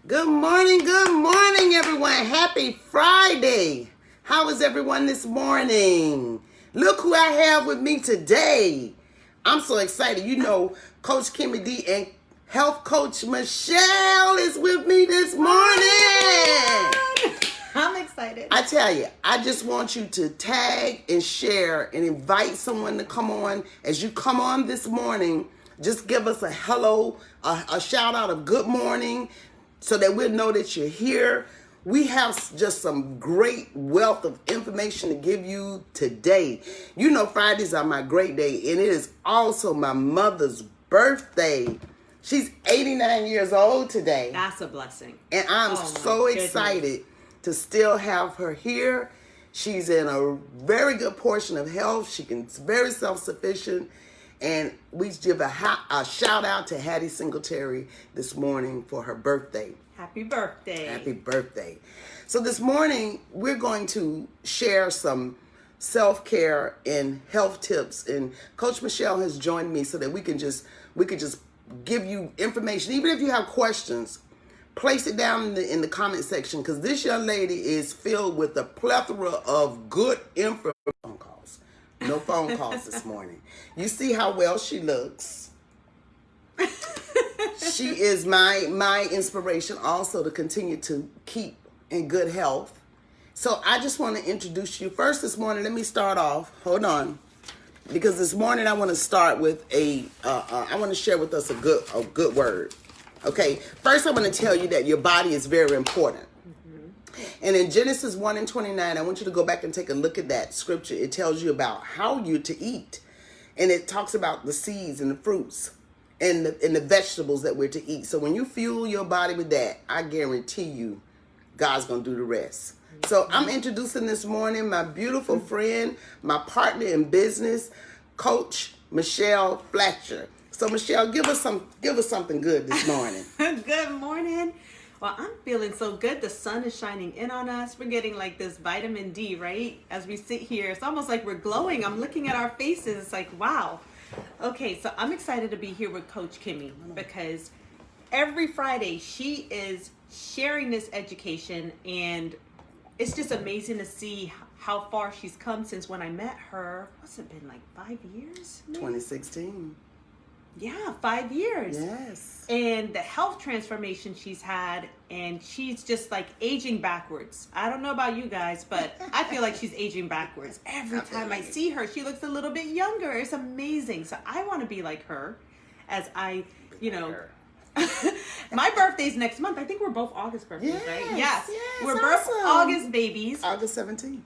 Good morning, everyone. Happy Friday. How is everyone this morning? Look who I have with me today. I'm so excited. You know, Coach Kimmy D and Health Coach Michelle is with me this morning. I'm excited. I tell you, I just want you to tag and share and invite someone to come on. As you come on this morning, just give us a hello, a shout out of good morning, so that we'll know that you're here. We have just some great wealth of information to give you today. You know, Fridays are my great day, and it is also my mother's birthday. She's 89 years old today. That's a blessing. And I'm so excited to still have her here. She's in a very good portion of health. She's very self-sufficient. And we give a shout out to Hattie Singletary this morning for her birthday. Happy birthday. Happy birthday. So this morning, we're going to share some self-care and health tips. And Coach Michelle has joined me so that we could just give you information. Even if you have questions, place it down in the comment section, because this young lady is filled with a plethora of good information. No phone calls this morning. You see how well she looks. She is my inspiration also to continue to keep in good health. So I just want to introduce you. First this morning, let me start off. Hold on. Because this morning I want to start with I want to share with us a good word. Okay? First I want to tell you that your body is very important. And in Genesis 1:29, I want you to go back and take a look at that scripture. It tells you about how you're to eat. And it talks about the seeds and the fruits and the vegetables that we're to eat. So when you fuel your body with that, I guarantee you, God's going to do the rest. So I'm introducing this morning my beautiful friend, my partner in business, Coach Michelle Fletcher. So Michelle, give us something good this morning. Good morning. Well, I'm feeling so good. The sun is shining in on us. We're getting like this vitamin D, right? As we sit here, it's almost like we're glowing. I'm looking at our faces. It's like, wow. Okay, so I'm excited to be here with Coach Kimmy because every Friday she is sharing this education, and it's just amazing to see how far she's come since when I met her. What's it been, like 5 years? Maybe? 2016. Yeah, 5 years. Yes. And the health transformation she's had, and she's just like aging backwards. I don't know about you guys, but I feel like she's aging backwards. Every time I see her, she looks a little bit younger. It's amazing. So I want to be like her as my birthday's next month. I think we're both August birthdays, right? Yes. We're both August babies. August 17th.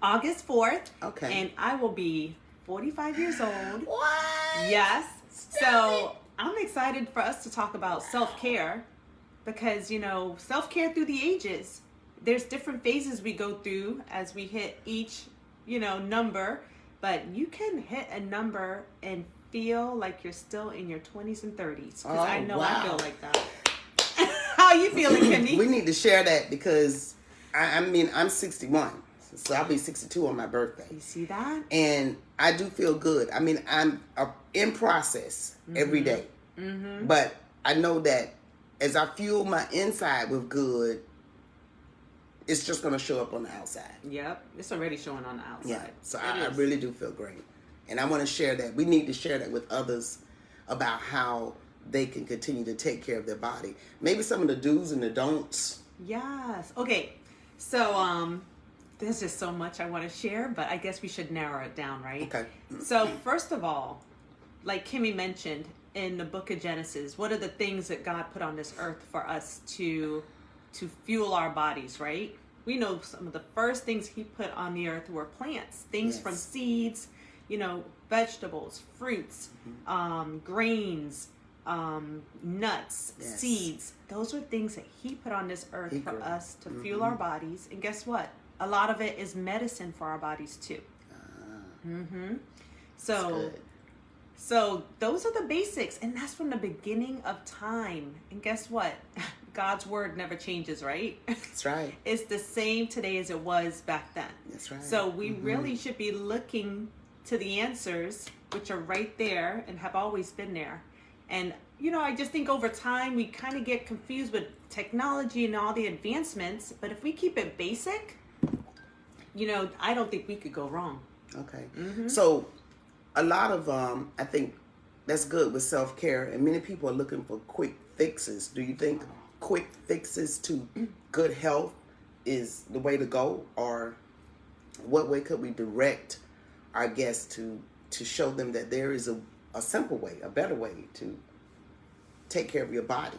August 4th. Okay. And I will be 45 years old. What? Yes. So I'm excited for us to talk about self-care because, you know, self-care through the ages. There's different phases we go through as we hit each, number, but you can hit a number and feel like you're still in your 20s and 30s. Because I know I feel like that. How are you feeling, Kimmy? We need to share that because, I'm 61. So I'll be 62 on my birthday. You see that? And I do feel good. I'm in process every day. Mm-hmm. But I know that as I fuel my inside with good, it's just going to show up on the outside. Yep. It's already showing on the outside. Yeah. So I really do feel great. And I want to share that. We need to share that with others about how they can continue to take care of their body. Maybe some of the do's and the don'ts. Yes. Okay. So, there's just so much I want to share, but I guess we should narrow it down, right? Okay. So first of all, like Kimmy mentioned in the book of Genesis, what are the things that God put on this earth for us to fuel our bodies, right? We know some of the first things he put on the earth were plants, things from seeds, vegetables, fruits, grains, nuts, seeds. Those are things that he put on this earth for us to fuel our bodies. And guess what? A lot of it is medicine for our bodies too. So those are the basics, and that's from the beginning of time. And guess what? God's word never changes, right? That's right. It's the same today as it was back then. That's right. So we really should be looking to the answers, which are right there and have always been there. And, I just think over time we kind of get confused with technology and all the advancements. But if we keep it basic, I don't think we could go wrong. Okay. So a lot of, I think that's good with self-care. And many people are looking for quick fixes. Do you think quick fixes to good health is the way to go? Or what way could we direct our guests to show them that there is a simple way, a better way to take care of your body?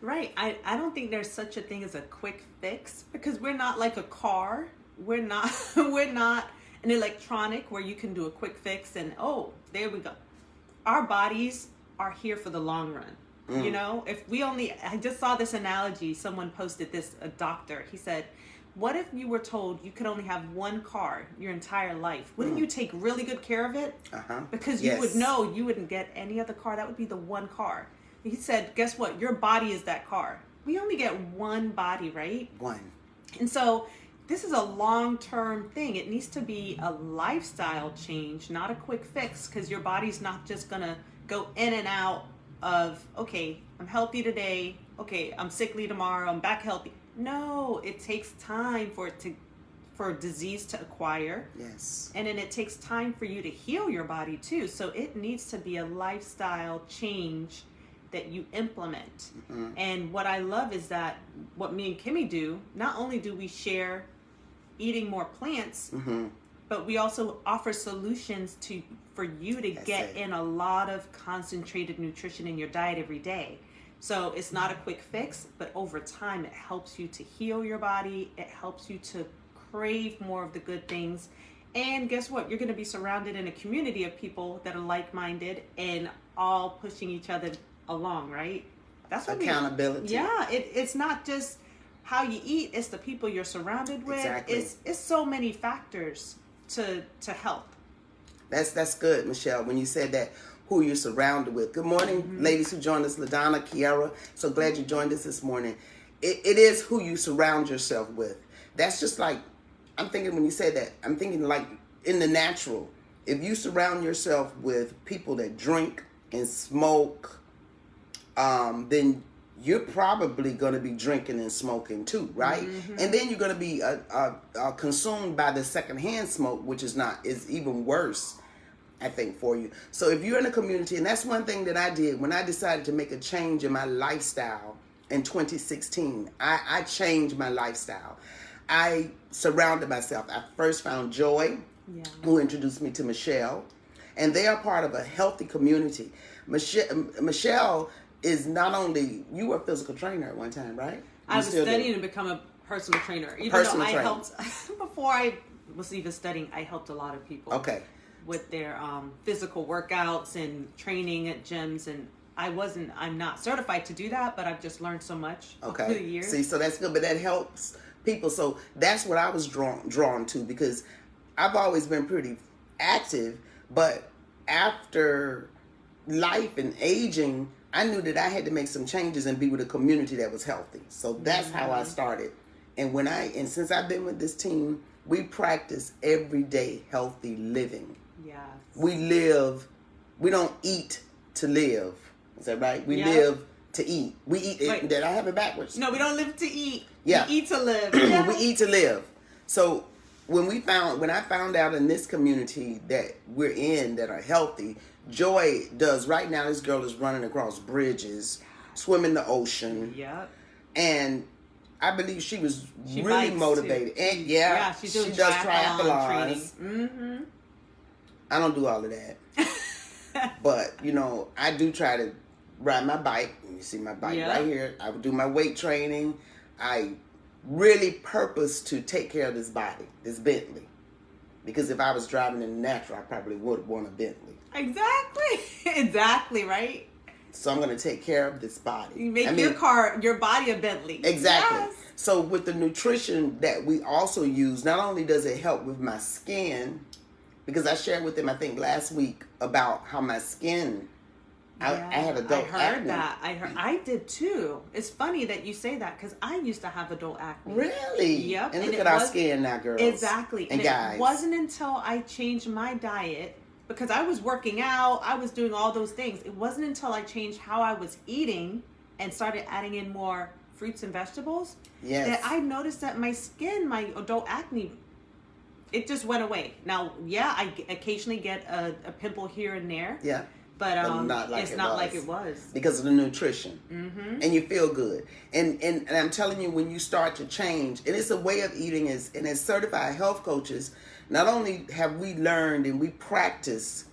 Right. I don't think there's such a thing as a quick fix, because we're not like a car. We're not we're not an electronic where you can do a quick fix and there we go. Our bodies are here for the long run. If we I just saw this analogy, someone posted this, a doctor. He said, what if you were told you could only have one car your entire life? Wouldn't you take really good care of it? Because you would know you wouldn't get any other car. That would be the one car. He said, guess what? Your body is that car. We only get one body, right? One. And so this is a long-term thing. It needs to be a lifestyle change, not a quick fix, because your body's not just going to go in and out of, okay, I'm healthy today. Okay, I'm sickly tomorrow. I'm back healthy. No, it takes time for disease to acquire. Yes. And then it takes time for you to heal your body too. So it needs to be a lifestyle change that you implement. And what I love is that what me and Kimmy do, not only do we share eating more plants, but we also offer solutions for you to get in a lot of concentrated nutrition in your diet every day. So it's not a quick fix, but over time it helps you to heal your body. It helps you to crave more of the good things. And guess what? You're going to be surrounded in a community of people that are like-minded and all pushing each other along, right? That's what accountability. It's not just how you eat, it's the people you're surrounded with. Exactly. It's so many factors to health. That's good, Michelle, when you said that, who you're surrounded with. Good morning, ladies who joined us, LaDonna, Kiara. So glad you joined us this morning. It is who you surround yourself with. That's just like, I'm thinking when you said that, I'm thinking like in the natural. If you surround yourself with people that drink and smoke, then you're probably going to be drinking and smoking too, right? And then you're going to be consumed by the secondhand smoke, which is even worse, I think, for you. So if you're in a community, and that's one thing that I did when I decided to make a change in my lifestyle in 2016, I changed my lifestyle. I surrounded myself. I first found Joy, who introduced me to Michelle, and they are part of a healthy community. Michelle is not only, you were a physical trainer at one time, right? I was studying to become a personal trainer. Even though I helped, before I was even studying, I helped a lot of people. Okay. With their physical workouts and training at gyms, and I'm not certified to do that, but I've just learned so much over the years. See, so that's good, but that helps people. So that's what I was drawn to, because I've always been pretty active, but after life and aging, I knew that I had to make some changes and be with a community that was healthy. So that's how I started. And since I've been with this team, we practice everyday healthy living. Yes. We don't eat to live. Is that right? We live to eat. We eat. Did I have it backwards? No, we don't live to eat. Yeah. We eat to live. We eat to live. So when I found out in this community that we're in that are healthy, Joy does right now. This girl is running across bridges, swimming the ocean. Yep. And I believe she was really motivated. Too. And she does triathlons. Mm-hmm. I don't do all of that. But, I do try to ride my bike. You see my bike right here. I would do my weight training. I really purpose to take care of this body, this Bentley. Because if I was driving in the natural, I probably would want a Bentley. Exactly, right? So I'm going to take care of this body. You make your body a Bentley. Exactly. Yes. So with the nutrition that we also use, not only does it help with my skin, because I shared with them, I think last week, about how my skin, I had adult acne. I heard that. I did too. It's funny that you say that, because I used to have adult acne. Really? Yep. And look at our skin now, girls. Exactly. And guys. It wasn't until I changed my diet because I was working out, I was doing all those things. It wasn't until I changed how I was eating and started adding in more fruits and vegetables that I noticed that my skin, my adult acne, it just went away. Now, yeah, I occasionally get a pimple here and there. Yeah. But it's not like it was. Because of the nutrition. Mm-hmm. And you feel good. And I'm telling you, when you start to change, and it's a way of eating, and as certified health coaches, not only have we learned and we practice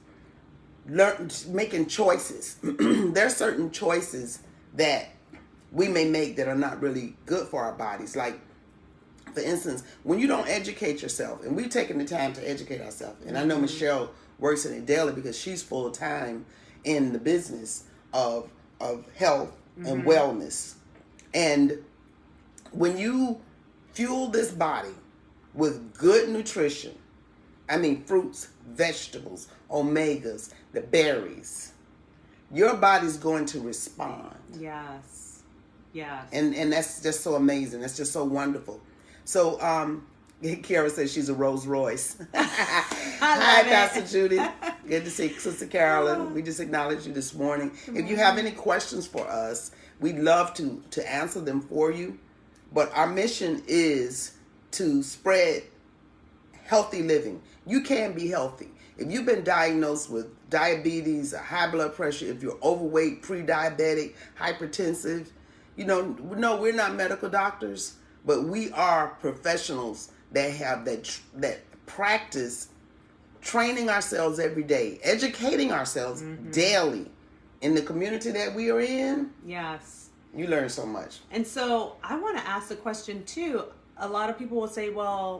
making choices. There are certain choices that we may make that are not really good for our bodies. Like, for instance, when you don't educate yourself, and we've taken the time to educate ourselves, and I know Michelle works in it daily because she's full time in the business of health and wellness. And when you fuel this body with good nutrition, I mean fruits, vegetables, omegas, the berries, your body's going to respond. Yes. Yes. And that's just so amazing. That's just so wonderful. So Kara says she's a Rolls Royce. Hi, Pastor Judy. Good to see Sister Carolyn. We just acknowledged you this morning. If you have any questions for us, we'd love to answer them for you. But our mission is to spread healthy living. You can be healthy. If you've been diagnosed with diabetes or high blood pressure, if you're overweight, pre-diabetic, hypertensive, no, we're not medical doctors, but we are professionals that have that practice training ourselves every day, educating ourselves daily in the community that we are in. Yes. You learn so much. And so I want to ask the question too. A lot of people will say, well,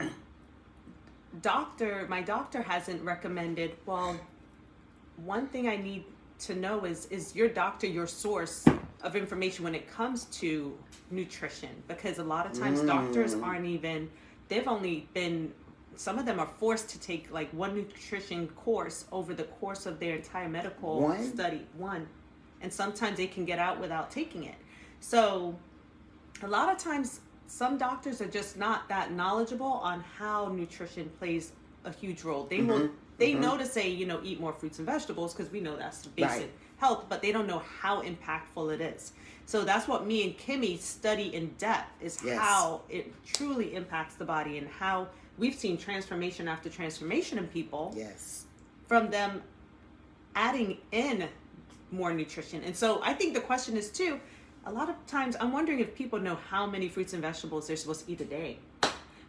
my doctor hasn't recommended. Well, one thing I need to know is your doctor your source of information when it comes to nutrition? Because a lot of times doctors they've only been, some of them are forced to take like one nutrition course over the course of their entire medical study. And sometimes they can get out without taking it. So a lot of times some doctors are just not that knowledgeable on how nutrition plays a huge role. They know to say, eat more fruits and vegetables because we know that's basic health, but they don't know how impactful it is. So that's what me and Kimmy study in depth, is how it truly impacts the body, and how we've seen transformation after transformation in people from them adding in more nutrition. And so I think the question is too, a lot of times I'm wondering if people know how many fruits and vegetables they're supposed to eat a day.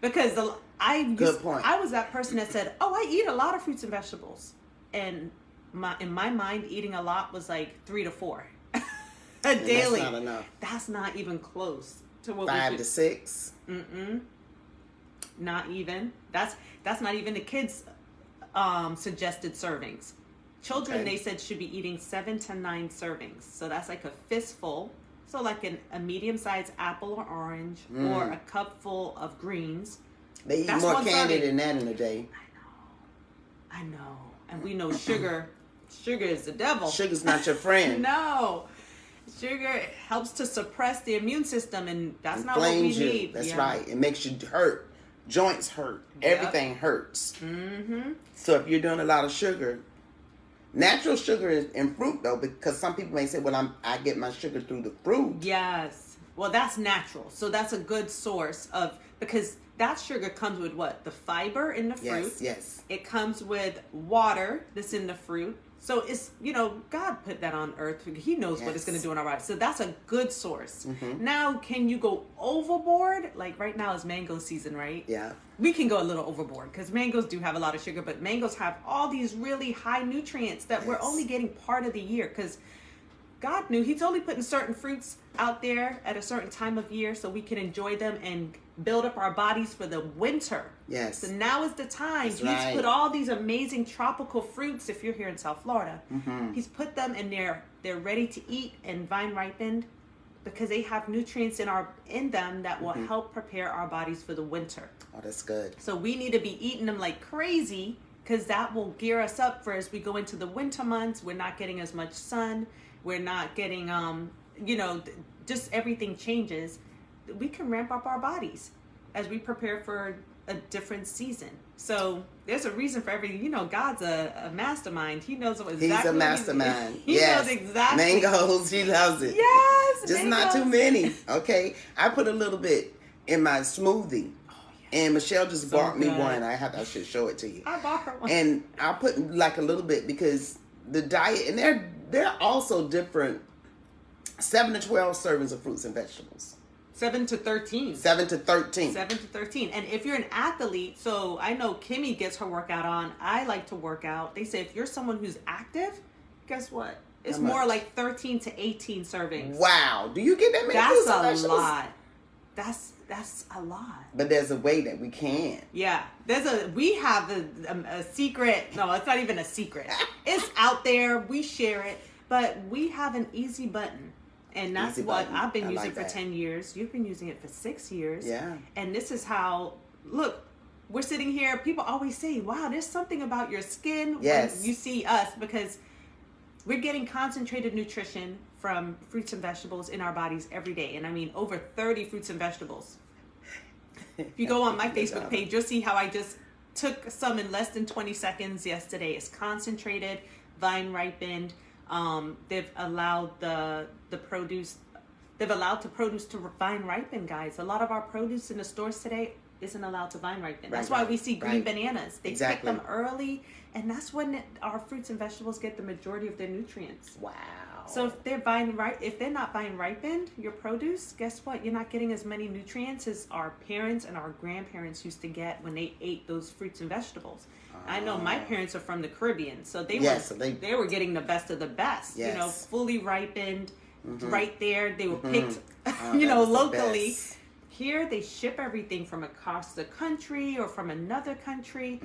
Because I was that person that said, oh, I eat a lot of fruits and vegetables. And in my mind, eating a lot was like 3 to 4 daily. That's not enough. That's not even close to what 5 to 6. Not even. That's not even the kids' suggested servings. Children, they said, should be eating 7 to 9 servings. So that's like a fistful. So like a medium-sized apple or orange, or a cup full of greens. They eat more candy than that in a day. I know. And we know sugar is the devil. Sugar's not your friend. No. Sugar helps to suppress the immune system, and that's not what we need. That's right. It makes you hurt. Joints hurt. Everything hurts. So if you're doing a lot of sugar, natural sugar is in fruit, though, because some people may say, well, I get my sugar through the fruit. Yes. Well, that's natural. So that's a good source because that sugar comes with what? The fiber in the fruit. Yes. It comes with water that's in the fruit. So it's, God put that on earth. He knows what it's going to do in our body. So that's a good source. Now, can you go overboard? Like right now is mango season, right? Yeah. We can go a little overboard because mangoes do have a lot of sugar, but mangoes have all these really high nutrients that we're only getting part of the year, because God knew He's only putting certain fruits out there at a certain time of year so we can enjoy them and build up our bodies for the winter. Yes. So now is the time. That's He's put all these amazing tropical fruits, if you're here in South Florida, He's put them and they're ready to eat and vine ripened, because they have nutrients in them that will help prepare our bodies for the winter. Oh, that's good. So we need to be eating them like crazy, because that will gear us up for as we go into the winter months. We're not getting as much sun. We're not getting, just everything changes. We can ramp up our bodies as we prepare for a different season. So there's a reason for everything. You know, God's a mastermind. He knows exactly. He's a mastermind. He knows exactly. Mangoes, he loves it. Yes, just mangoes. not too many. Okay, I put a little bit in my smoothie, and Michelle just bought me one. I should show it to you. I bought her one, and I put like a little bit because the diet, and they're also different. 7 to 12 servings of fruits and vegetables. 7 to 13. 7 to 13. 7 to 13. And if you're an athlete, so I know Kimmy gets her workout on. I like to work out. They say if you're someone who's active, guess what? It's more like 13 to 18 servings. Wow. Do you get that many fruits and vegetables? That's a lot. That's a lot. But there's a way that we can. Yeah. We have a secret. No, it's not even a secret. It's out there. We share it. But we have an easy button. And that's what I've been using for 10 years. You've been using it for 6 years. Yeah. And this is how, look, we're sitting here. People always say, wow, there's something about your skin when you see us, because we're getting concentrated nutrition from fruits and vegetables in our bodies every day. And I mean, over 30 fruits and vegetables. If you go on my Facebook page, you'll see how I just took some in less than 20 seconds yesterday. It's concentrated, vine ripened. They've allowed the produce to vine ripen, guys. A lot of our produce in the stores today isn't allowed to vine ripen. That's why we see green bananas. They pick them early, and that's when our fruits and vegetables get the majority of their nutrients. Wow. So if they're not vine ripened, your produce, guess what? You're not getting as many nutrients as our parents and our grandparents used to get when they ate those fruits and vegetables. I know my parents are from the Caribbean, so they were getting the best of the best. Yes. You know, fully ripened, right there. They were picked, locally. Here they ship everything from across the country or from another country.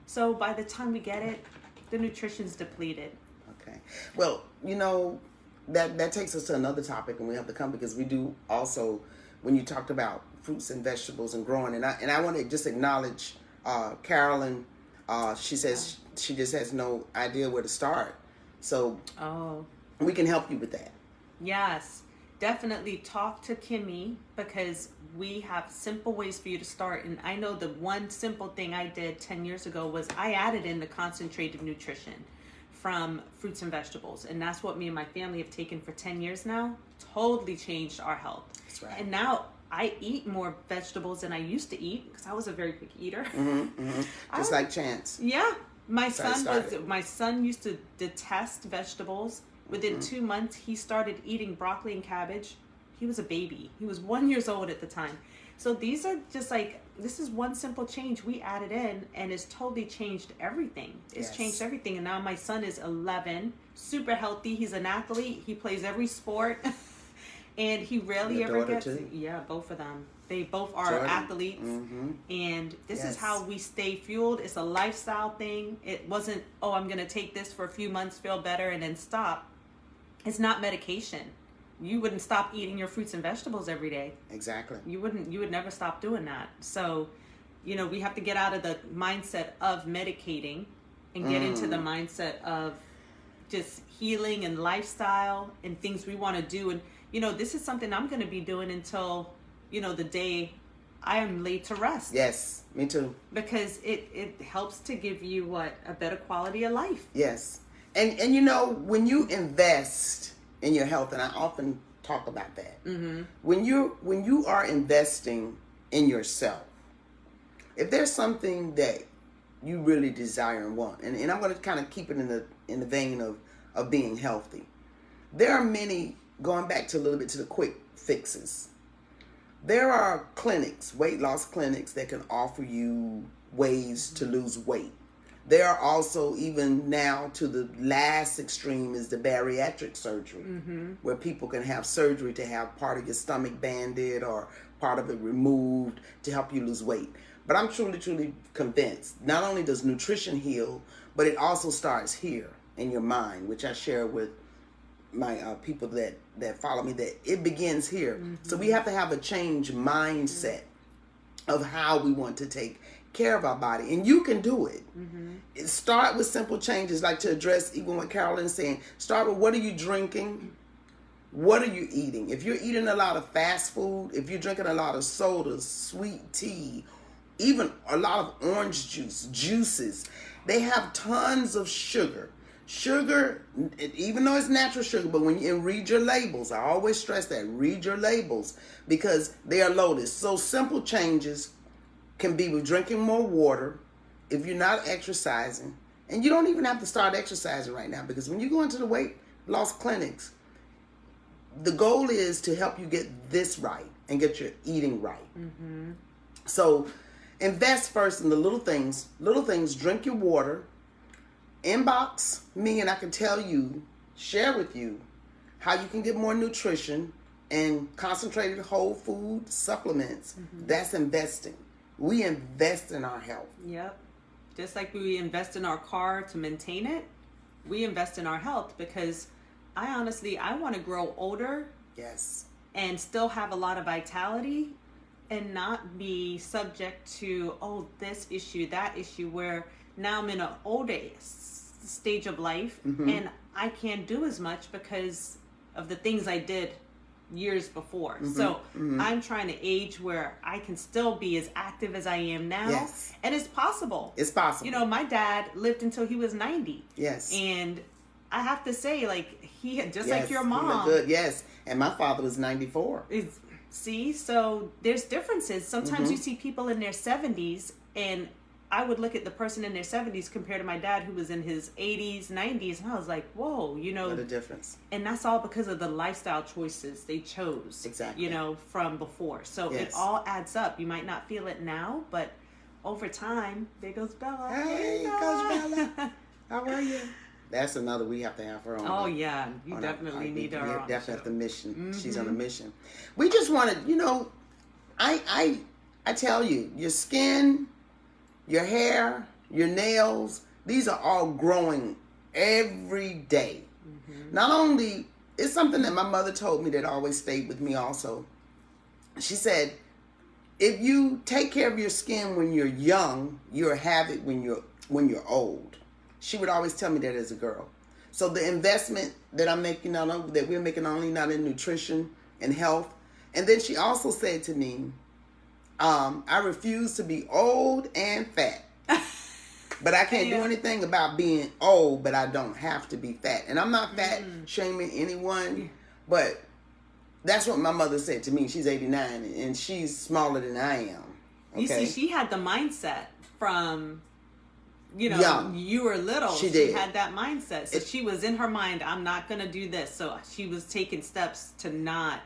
So by the time we get it, the nutrition's depleted. Okay. Well, that takes us to another topic, and we have to come because we do also, when you talked about fruits and vegetables and growing, and I want to just acknowledge Carolyn. She says she just has no idea where to start. So we can help you with that. Yes, definitely talk to Kimmy, because we have simple ways for you to start. And I know the one simple thing I did 10 years ago was I added in the concentrated nutrition from fruits and vegetables. And that's what me and my family have taken for 10 years now. Totally changed our health. That's right. And now I eat more vegetables than I used to eat, because I was a very quick eater. Just like Chance. Yeah. My son used to detest vegetables. Within 2 months, he started eating broccoli and cabbage. He was a baby. He was 1 year old at the time. So these are just this is one simple change we added in, and it's totally changed everything. It's changed everything. And now my son is 11, super healthy. He's an athlete. He plays every sport. And he rarely ever gets... Yeah, both of them. They both are athletes. And this is how we stay fueled. It's a lifestyle thing. It wasn't, I'm going to take this for a few months, feel better, and then stop. It's not medication. You wouldn't stop eating your fruits and vegetables every day. Exactly. You would never stop doing that. So, we have to get out of the mindset of medicating and get into the mindset of just healing and lifestyle and things we want to do. And this is something I'm going to be doing until, the day I am laid to rest. Yes, me too. Because it helps to give you a better quality of life. Yes. And when you invest in your health, and I often talk about that, when you are investing in yourself, if there's something that you really desire and want, and I'm going to kind of keep it in the vein of being healthy, there are many. Going back to a little bit to the quick fixes, there are clinics, weight loss clinics, that can offer you ways to lose weight. There are also, even now, to the last extreme is the bariatric surgery, where people can have surgery to have part of your stomach banded or part of it removed to help you lose weight. But I'm truly, truly convinced, not only does nutrition heal, but it also starts here in your mind, which I share with my people that follow me, that it begins here. So we have to have a change mindset of how we want to take care of our body, and you can do it. Start with simple changes, like to address even what Carolyn is saying. Start with, what are you drinking? What are you eating? If you're eating a lot of fast food, if you're drinking a lot of sodas, sweet tea, even a lot of orange juices, they have tons of sugar. Sugar, even though it's natural sugar, but when you read your labels, I always stress that, read your labels, because they are loaded. So simple changes can be with drinking more water, if you're not exercising, and you don't even have to start exercising right now, because when you go into the weight loss clinics, the goal is to help you get this right and get your eating right. Mm-hmm. So invest first in the little things. Little things, drink your water. Inbox me and I can tell you, share with you how you can get more nutrition and concentrated whole food supplements. Mm-hmm. That's investing. We invest in our health. Yep. Just like we invest in our car to maintain it, we invest in our health, because I want to grow older. Yes. And still have a lot of vitality and not be subject to, this issue, that issue, where now I'm in an older stage of life, mm-hmm. and I can't do as much because of the things I did years before. Mm-hmm. So mm-hmm. I'm trying to age where I can still be as active as I am now. Yes. And it's possible. It's possible. You know, my dad lived until he was 90. Yes. And I have to say, like, he had, just yes, like your mom. He looked good, yes. And my father was 94. See, so there's differences. Sometimes mm-hmm. you see people in their 70s, and I would look at the person in their 70s compared to my dad who was in his 80s, 90s, and I was like, whoa, you know. What a difference. And that's all because of the lifestyle choices they chose. Exactly. You know, from before. So yes. It all adds up. You might not feel it now, but over time, there goes Bella. Hey, Coach Bella. How are you? That's another we have to have her on. Oh, yeah. You definitely need her on. We definitely have the mission. Mm-hmm. She's on a mission. We just wanted, you know, I tell you, your skin, your hair, your nails, these are all growing every day. Mm-hmm. Not only, it's something that my mother told me that always stayed with me also. She said, if you take care of your skin when you're young, you'll have it when you're old. She would always tell me that as a girl. So the investment that I'm making that we're making only not in nutrition and health. And then she also said to me, I refuse to be old and fat. But I can't do anything about being old, but I don't have to be fat. And I'm not fat shaming anyone, but that's what my mother said to me. She's 89 and she's smaller than I am. Okay? You see, she had the mindset from, you know, young. You were little. She did. She had that mindset. So she was in her mind, I'm not going to do this. So she was taking steps to not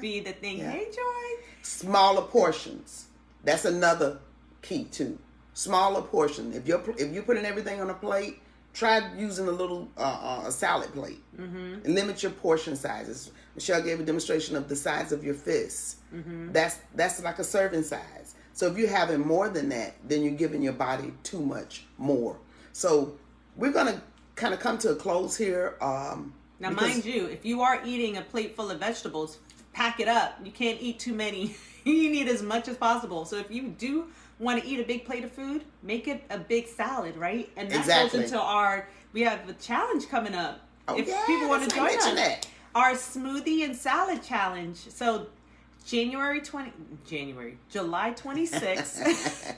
be the thing. Yeah. Hey, Joy. Smaller portions. That's another key too. Smaller portion. If you're putting everything on a plate, try using a little a salad plate. Mm-hmm. And limit your portion sizes. Michelle gave a demonstration of the size of your fists. Mm-hmm. That's like a serving size. So if you're having more than that, then you're giving your body too much more. So we're going to kind of come to a close here. Now, mind you, if you are eating a plate full of vegetables, pack it up. You can't eat too many. You need as much as possible. So if you do want to eat a big plate of food, make it a big salad, right? And that goes into we have a challenge coming up. Oh, if yeah, people want to join us. That. Our smoothie and salad challenge. So July 26th,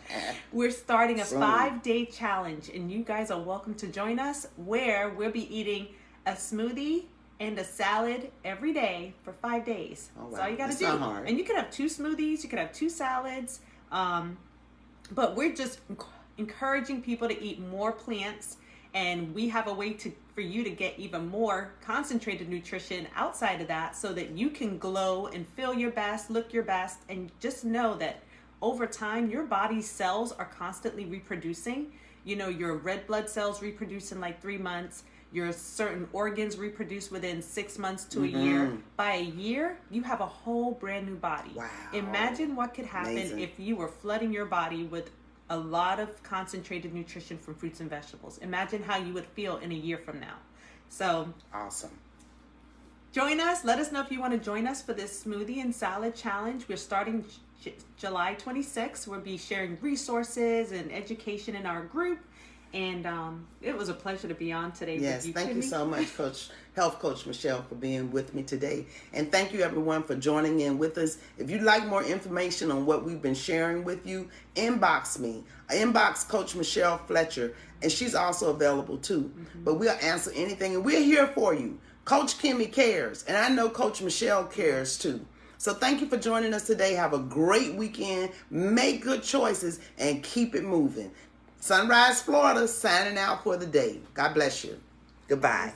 we're starting a 5-day challenge, and you guys are welcome to join us, where we'll be eating a smoothie and a salad every day for 5 days. Oh, wow. That's all you got to do. Not hard. And you could have 2 smoothies, you could have 2 salads, but we're just encouraging people to eat more plants, and we have a way for you to get even more concentrated nutrition outside of that, so that you can glow and feel your best, look your best, and just know that over time your body's cells are constantly reproducing. You know, your red blood cells reproduce in like 3 months. Your certain organs reproduce within 6 months to a year. By a year, you have a whole brand new body. Wow. Imagine what could happen if you were flooding your body with a lot of concentrated nutrition from fruits and vegetables. Imagine how you would feel in a year from now. So awesome. Join us. Let us know if you want to join us for this smoothie and salad challenge. We're starting July 26th. We'll be sharing resources and education in our group. And it was a pleasure to be on today Yes, with you, thank you Kimmy. so much, Health Coach Michelle, for being with me today. And thank you, everyone, for joining in with us. If you'd like more information on what we've been sharing with you, inbox me. Inbox Coach Michelle Fletcher, and she's also available too. But we'll answer anything, and we're here for you. Coach Kimmy cares, and I know Coach Michelle cares too. So thank you for joining us today. Have a great weekend. Make good choices and keep it moving. Sunrise, Florida, signing out for the day. God bless you. Goodbye.